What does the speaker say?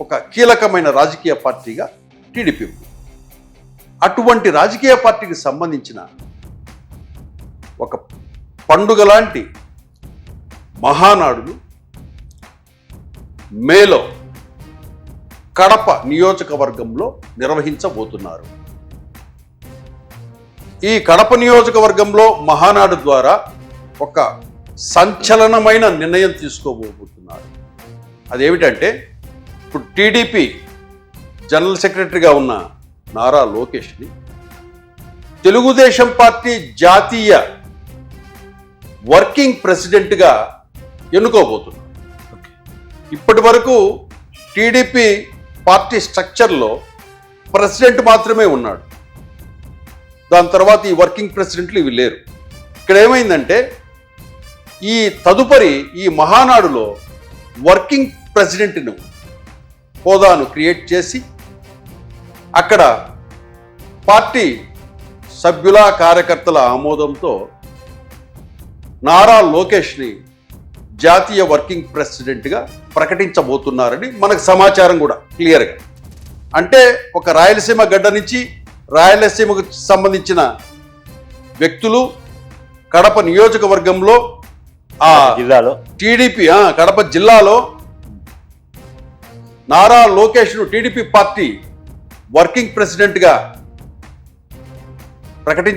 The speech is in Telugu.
ఒక కీలకమైన రాజకీయ పార్టీగా టీడీపీ ఉంది. అటువంటి రాజకీయ పార్టీకి సంబంధించిన ఒక పండుగ లాంటి మహానాడును మేలో కడప నియోజకవర్గంలో నిర్వహించబోతున్నారు. ఈ కడప నియోజకవర్గంలో మహానాడు ద్వారా ఒక సంచలనమైన నిర్ణయం తీసుకోబోతున్నారు. అదేమిటంటే, ఇప్పుడు టీడీపీ జనరల్ సెక్రటరీగా ఉన్న నారా లోకేష్ని తెలుగుదేశం పార్టీ జాతీయ వర్కింగ్ ప్రెసిడెంట్గా ఎన్నుకోబోతున్నారు. ఇప్పటి వరకు టీడీపీ పార్టీ స్ట్రక్చర్లో ప్రెసిడెంట్ మాత్రమే ఉన్నాడు. దాని తర్వాత ఈ వర్కింగ్ ప్రెసిడెంట్లు ఇవి లేరు. ఇక్కడ ఏమైందంటే, ఈ తదుపరి ఈ మహానాడులో వర్కింగ్ ప్రెసిడెంట్ను హోదాను క్రియేట్ చేసి అక్కడ పార్టీ సభ్యుల కార్యకర్తల ఆమోదంతో నారా లోకేష్ని జాతీయ వర్కింగ్ ప్రెసిడెంట్గా ప్రకటించబోతున్నారని మనకు సమాచారం కూడా క్లియర్గా. అంటే ఒక రాయలసీమ గడ్డ నుంచి రాయలసీమకు సంబంధించిన వ్యక్తులు కడప నియోజకవర్గంలో ఆ జిల్లాలో టీడీపీ కడప జిల్లాలో నారా లోకేష్ను టీడీపీ పార్టీ వర్కింగ్ ప్రెసిడెంట్గా ప్రకటించ